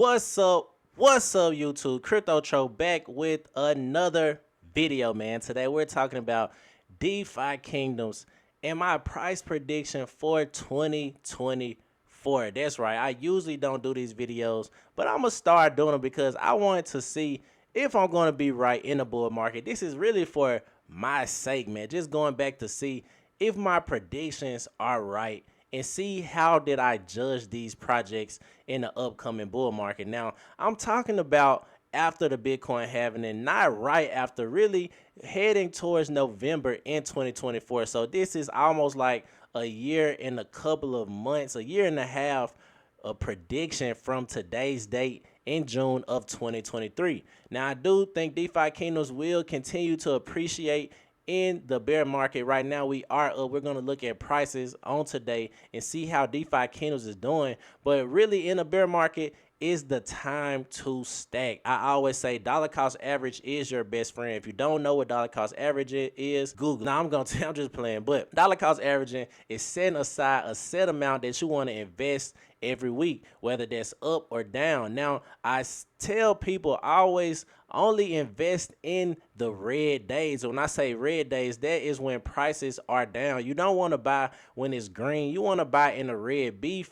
What's up? What's up, YouTube? Crypto Tro back with another video, man. Today we're talking about DeFi Kingdoms and my price prediction for 2024. That's right. I usually don't do these videos, but I'm going to start doing them because I wanted to see if I'm going to be right in the bull market. This is really for my sake, man. Just going back to see if my predictions are right and see how did I judge these projects in the upcoming bull market. Now, I'm talking about after the Bitcoin halving and not right after, really heading towards November in 2024. So this is almost like a year and a couple of months, a year and a half a prediction from today's date in June of 2023. Now, I do think DeFi Kingdoms will continue to appreciate in the bear market. Right now we are up. We're going to look at prices on today and see how DeFi Kingdoms is doing. But really in the bear market is the time to stack. I always say dollar cost average is your best friend. If you don't know what dollar cost average is, Google. Now I'm just playing, but dollar cost averaging is setting aside a set amount that you want to invest every week, whether that's up or down. Now, I tell people always only invest in the red days. When I say red days, that is when prices are down. You don't want to buy when it's green. You want to buy in the red. Be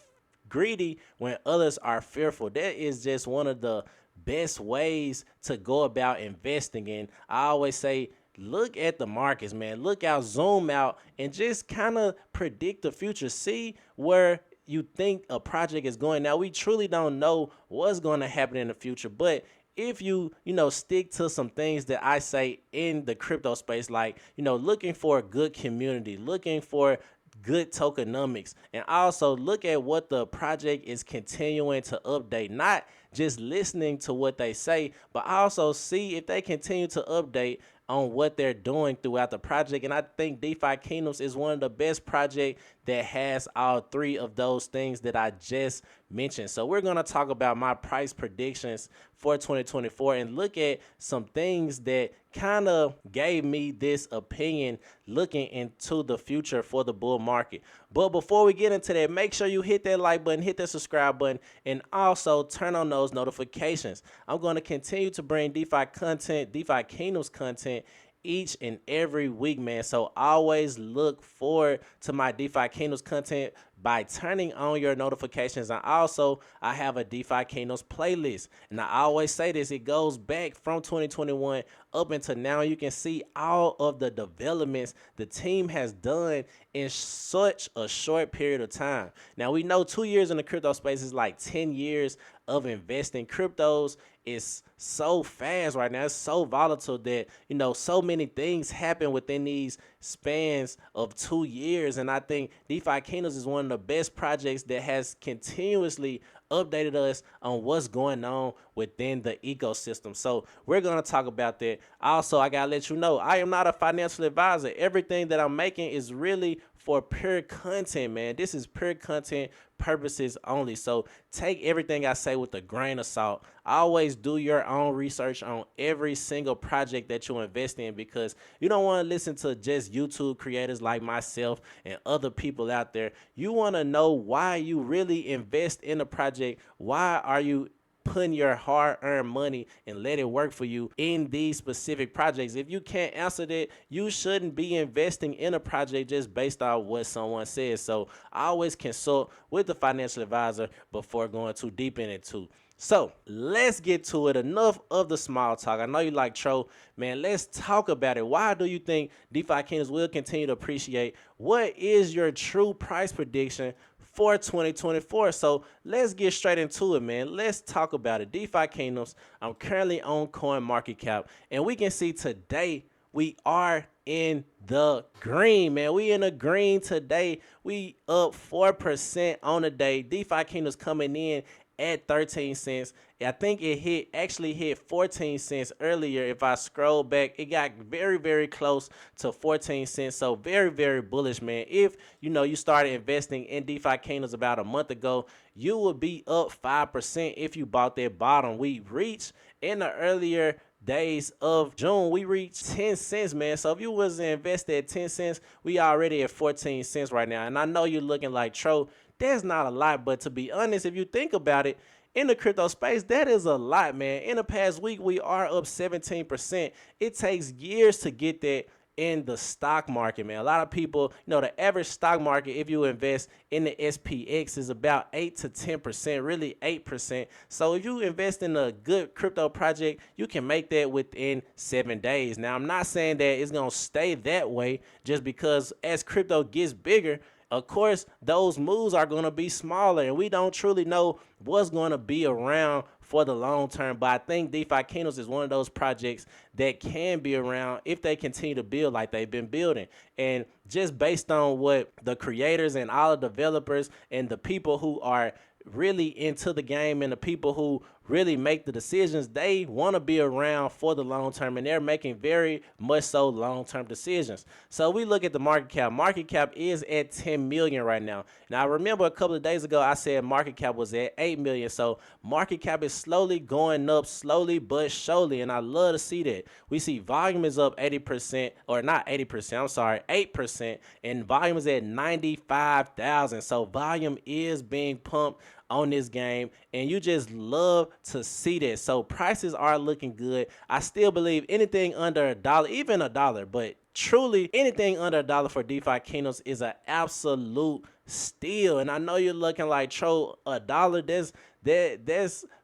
greedy when others are fearful. That is just one of the best ways to go about investing in. I always say, look at the markets, man. Look out, zoom out, and just kind of predict the future. See where you think a project is going. Now, we truly don't know what's going to happen in the future, but if you stick to some things that I say in the crypto space, like, looking for a good community, looking for good tokenomics, and also look at what the project is continuing to update, not just listening to what they say, but also see if they continue to update on what they're doing throughout the project. And I think DeFi Kingdoms is one of the best projects that has all three of those things that I just mentioned. So we're going to talk about my price predictions for 2024 and look at some things that kind of gave me this opinion looking into the future for the bull market. But before we get into that, make sure you hit that like button, hit that subscribe button, and also turn on those notifications. I'm going to continue to bring DeFi content, DeFi Kingdoms content each and every week, man. So always look forward to my DeFi Kingdoms content by turning on your notifications. And also, I have a DeFi Kingdoms playlist. And I always say this, it goes back from 2021 up until now. You can see all of the developments the team has done in such a short period of time. Now, we know 2 years in the crypto space is like 10 years of investing. Cryptos is so fast right now. It's so volatile that, so many things happen within these spans of 2 years. And I think DeFi Kingdoms is one of the best projects that has continuously updated us on what's going on within the ecosystem. So we're going to talk about that. Also, I got to let you know, I am not a financial advisor. Everything that I'm making is really for pure content, man. This is pure content purposes only. So take everything I say with a grain of salt. Always do your own research on every single project that you invest in, because you don't want to listen to just YouTube creators like myself and other people out there. You want to know why you really invest in a project. Why are you putting your hard-earned money and let it work for you in these specific projects? If you can't answer that, you shouldn't be investing in a project just based on what someone says. So I always consult with the financial advisor before going too deep in it too. So let's get to it. Enough of the small talk. I know you like Tro, man. Let's talk about it. Why do you think DeFi Kingdoms will continue to appreciate? What is your true price prediction for 2024? So let's get straight into it, man. Let's talk about it. DeFi Kingdoms, I'm currently on CoinMarketCap, and we can see today we are in the green, man. We in the green today. We up 4% on the day. DeFi Kingdoms coming in at 13 cents. I think it actually hit 14 cents earlier. If I scroll back, it got very, very close to 14 cents. So very, very bullish, man. If you started investing in DeFi Kingdoms about a month ago, you would be up 5% if you bought that bottom. We reached in the earlier days of June, we reached 10 cents, man. So if you was invested at 10 cents, we already at 14 cents right now. And I know you're looking like, Tro, that's not a lot, but to be honest, if you think about it, in the crypto space, that is a lot, man. In the past week, we are up 17%. It takes years to get that in the stock market, man. A lot of people, the average stock market, if you invest in the SPX, is about 8 to 10%, really 8%. So if you invest in a good crypto project, you can make that within 7 days. Now, I'm not saying that it's going to stay that way, just because as crypto gets bigger, of course, those moves are going to be smaller, and we don't truly know what's going to be around for the long term. But I think DeFi Kingdoms is one of those projects that can be around if they continue to build like they've been building. And just based on what the creators and all the developers and the people who are really into the game and the people who really make the decisions, they want to be around for the long term, and they're making very much so long term decisions. So we look at the market cap. Market cap is at 10 million right now. Now, I remember a couple of days ago I said market cap was at 8 million. So market cap is slowly going up, slowly but surely, and I love to see that. We see volume is up 80%, or not 80%, I'm sorry, 8%, and volume is at 95,000. So volume is being pumped on this game, and you just love to see that. So prices are looking good. I still believe anything under a dollar, even a dollar, but truly anything under a dollar for DeFi Kingdoms is an absolute steal. And I know you're looking like, Tro, a dollar, that's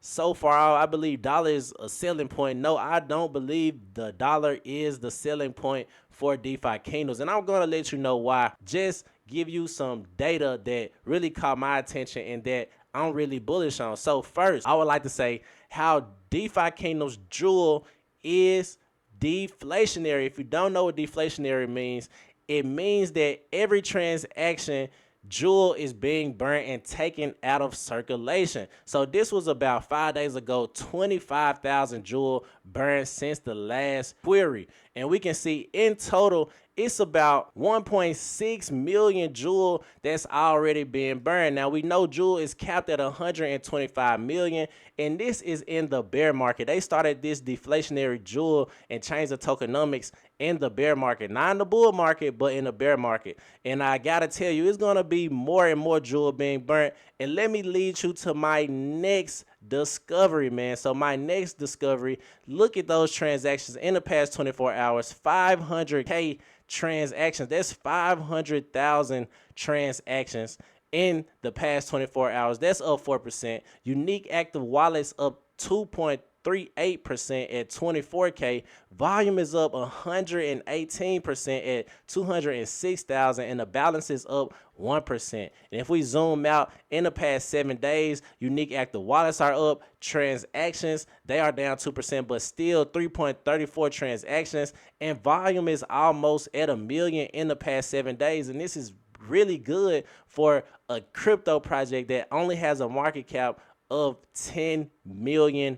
so far out. I believe dollar is a selling point. No, I don't believe the dollar is the selling point for DeFi Kingdoms, and I'm going to let you know why. Just give you some data that really caught my attention and that I'm really bullish on. So first, I would like to say how DeFi Kingdoms Jewel is deflationary. If you don't know what deflationary means, it means that every transaction Jewel is being burnt and taken out of circulation. So this was about 5 days ago, 25,000 Jewel burned since the last query. And we can see in total, it's about 1.6 million Jewel that's already being burned. Now, we know Jewel is capped at 125 million, and this is in the bear market. They started this deflationary Jewel and changed the tokenomics in the bear market, not in the bull market, but in the bear market. And I gotta tell you, it's gonna be more and more Jewel being burnt. And let me lead you to my next discovery, man. So my next discovery, look at those transactions in the past 24 hours, 500K transactions. That's 500,000 transactions in the past 24 hours. That's up 4%. Unique active wallets up 2.38% at 24K. Volume is up 118% at 206,000, and the balance is up 1%. And if we zoom out, in the past 7 days, unique active wallets are up. Transactions, they are down 2%, but still 3.34 transactions, and volume is almost at 1 million in the past 7 days. And this is really good for a crypto project that only has a market cap of $10 million,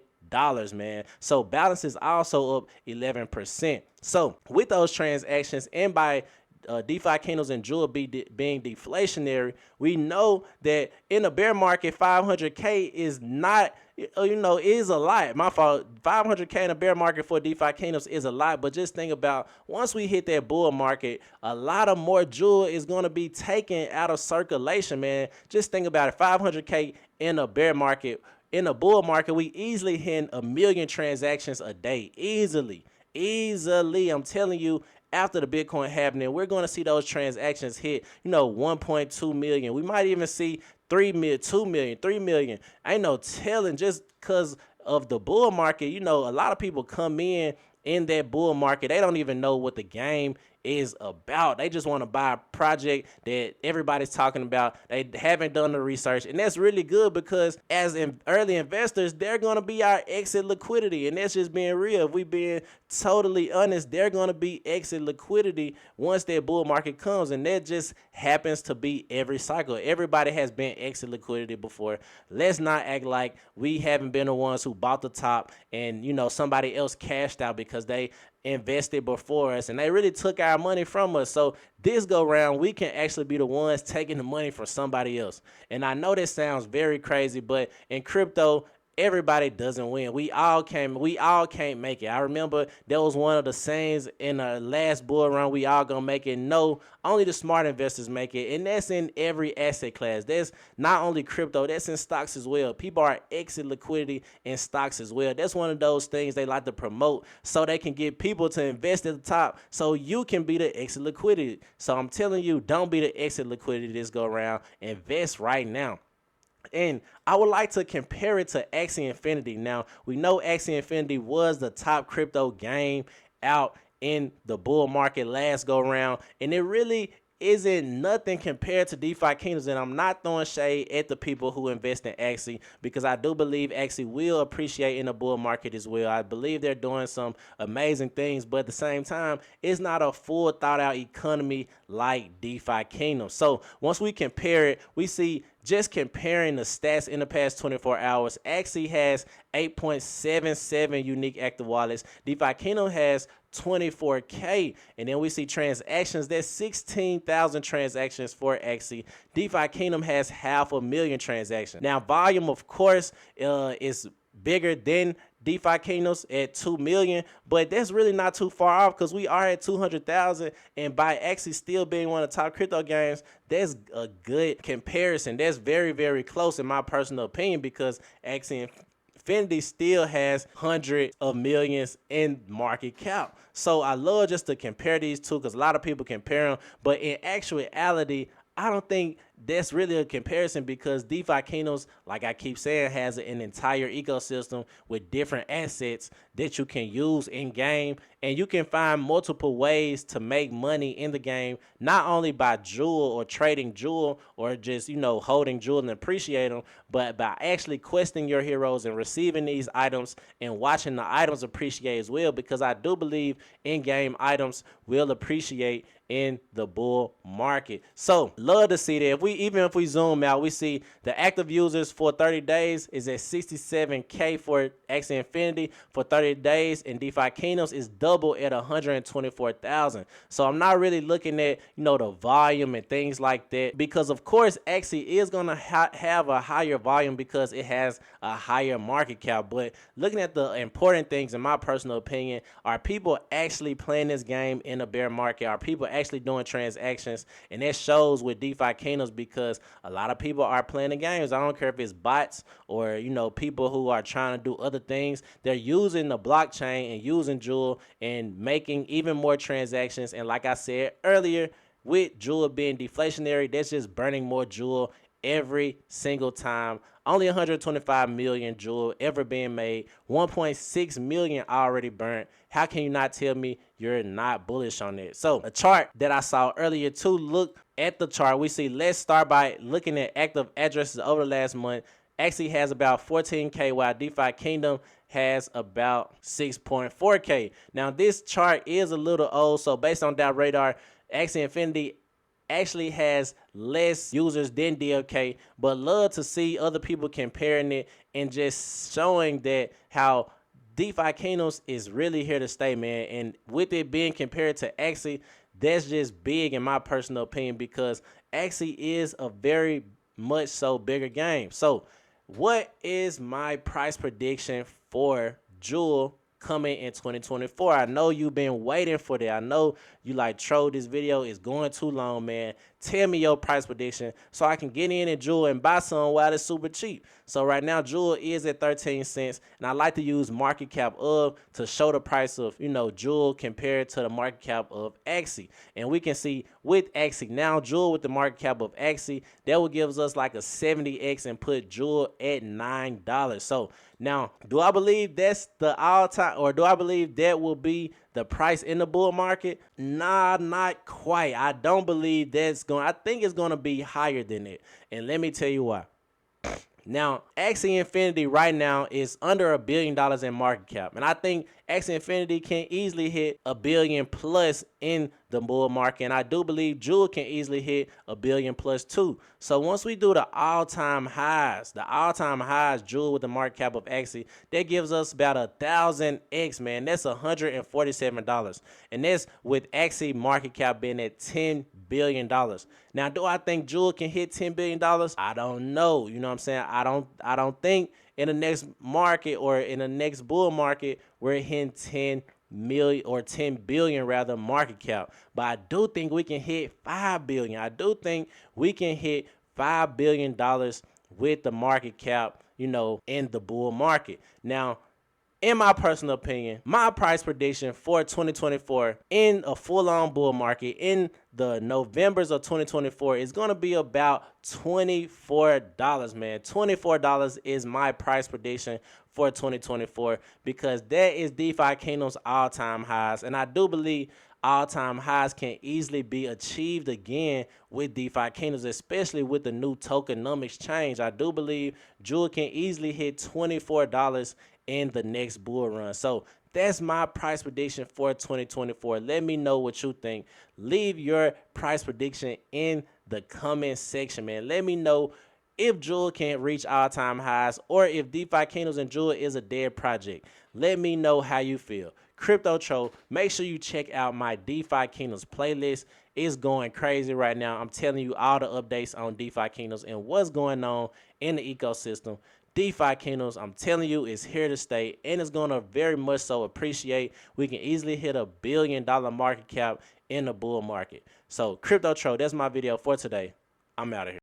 man. So balance is also up 11%. So with those transactions, and by DeFi Kingdoms and Jewel being deflationary, we know that in a bear market, 500K is not, is a lot. My fault. 500K in a bear market for DeFi Kingdoms is a lot, but just think about, once we hit that bull market, a lot of more Jewel is going to be taken out of circulation, man. Just think about it. 500K in a bear market. In a bull market, we easily hit 1 million transactions a day. Easily. I'm telling you, after the Bitcoin halving, we're going to see those transactions hit, 1.2 million. We might even see 3 million, 2 million, 3 million. Ain't no telling, just because of the bull market. A lot of people come in that bull market. They don't even know what the game is about. They just want to buy a project that everybody's talking about. They haven't done the research, and that's really good, because as early investors, they're going to be our exit liquidity, and that's just being real. If we being totally honest, they're going to be exit liquidity once that bull market comes, and that just happens to be every cycle. Everybody has been exit liquidity before. Let's not act like we haven't been the ones who bought the top and somebody else cashed out because they invested before us and they really took our money from us. So this go round, we can actually be the ones taking the money from somebody else. And I know this sounds very crazy, but in crypto, everybody doesn't win. We all can't make it. I remember there was one of the sayings in the last bull run, we all gonna make it. No, only the smart investors make it. And that's in every asset class. That's not only crypto, that's in stocks as well. People are exit liquidity in stocks as well. That's one of those things they like to promote so they can get people to invest at the top so you can be the exit liquidity. So I'm telling you, don't be the exit liquidity this go around. Invest right now. And I would like to compare it to Axie Infinity. Now, we know Axie Infinity was the top crypto game out in the bull market last go round, and it really isn't nothing compared to DeFi Kingdoms. And I'm not throwing shade at the people who invest in Axie, because I do believe Axie will appreciate in the bull market as well. I believe they're doing some amazing things, but at the same time, it's not a full thought out economy like DeFi Kingdoms. So once we compare it, we see, just comparing the stats in the past 24 hours, Axie has 8.77 unique active wallets. DeFi Kingdom has 24K. And then we see transactions. There's 16,000 transactions for Axie. DeFi Kingdom has 500,000 transactions. Now, volume, of course, is bigger than DeFi Kingdoms at 2 million, but that's really not too far off, because we are at 200,000, and by Axie still being one of the top crypto games, that's a good comparison. That's very, very close in my personal opinion, because Axie Infinity still has hundreds of millions in market cap. So I love just to compare these two, because a lot of people compare them, but in actuality, I don't think that's really a comparison, because DeFi Kingdoms, like I keep saying, has an entire ecosystem with different assets that you can use in game, and you can find multiple ways to make money in the game, not only by jewel or trading jewel or just, holding jewel and appreciate them, but by actually questing your heroes and receiving these items and watching the items appreciate as well, because I do believe in-game items will appreciate in the bull market. So love to see that. Even if we zoom out, we see the active users for 30 days is at 67K for Axie Infinity for 30 days, and DeFi Kingdoms is double at 124,000. So I'm not really looking at, the volume and things like that, because of course Axie is gonna have a higher volume because it has a higher market cap. But looking at the important things, in my personal opinion, are people actually playing this game in a bear market? Are people actually doing transactions? And that shows with DeFi Kingdoms, because a lot of people are playing the games. I don't care if it's bots or people who are trying to do other things. They're using the blockchain and using Jewel and making even more transactions. And like I said earlier, with Jewel being deflationary, that's just burning more Jewel every single time. Only 125 million Jewel ever being made, 1.6 million already burnt. How can you not tell me you're not bullish on it? So a chart that I saw earlier too, look at the chart. We see, let's start by looking at active addresses over the last month. Axie has about 14K, while DeFi Kingdom has about 6.4K. Now this chart is a little old, so based on that radar, Axie Infinity actually has less users than DFK, but love to see other people comparing it and just showing that how DeFi Kingdoms is really here to stay, man. And with it being compared to Axie, that's just big in my personal opinion, because Axie is a very much so bigger game. So what is my price prediction for Jewel coming in 2024? I know you've been waiting for that. I know you like, Tro, this video is going too long, man. Tell me your price prediction so I can get in and Jewel and buy some while it's super cheap. So right now, Jewel is at 13 cents, and I like to use market cap of to show the price of, Jewel compared to the market cap of Axie. And we can see with Axie now, Jewel with the market cap of Axie, that will give us like a 70x and put Jewel at $9. So now, do I believe that's the all-time, or do I believe that will be the price in the bull market? Nah, not quite. I don't believe I think it's going to be higher than it. And let me tell you why. Now, Axie Infinity right now is under $1 billion in market cap. And I think Axie Infinity can easily hit $1 billion plus in the bull market. And I do believe Jewel can easily hit $1 billion plus too. So once we do the all-time highs, Jewel with the market cap of Axie, that gives us about 1,000x, man. That's $147. And that's with Axie market cap being at $10 billion. Now, do I think Jewel can hit $10 billion? I don't know. You know what I'm saying? I don't think in the next market or in the next bull market, we're hitting 10 million or 10 billion rather market cap. But I do think we can hit 5 billion. I do think we can hit $5 billion with the market cap, in the bull market. Now, in my personal opinion, my price prediction for 2024 in a full-on bull market in the Novembers of 2024 is going to be about $24, man. $24 is my price prediction for 2024 because that is DeFi Kingdoms all-time highs. And I do believe all-time highs can easily be achieved again with DeFi Kingdoms, especially with the new tokenomics change. I do believe Jewel can easily hit $24 in the next bull run. So that's my price prediction for 2024. Let me know what you think. Leave your price prediction in the comment section, man. Let me know if Jewel can't reach all-time highs or if DeFi Kingdoms and Jewel is a dead project. Let me know how you feel. Crypto Tro, make sure you check out my DeFi Kingdoms playlist. It's going crazy right now. I'm telling you all the updates on DeFi Kingdoms and what's going on in the ecosystem. DeFi Kingdoms, I'm telling you, is here to stay, and it's going to very much so appreciate. We can easily hit $1 billion market cap in the bull market. So, Crypto Tro, that's my video for today. I'm out of here.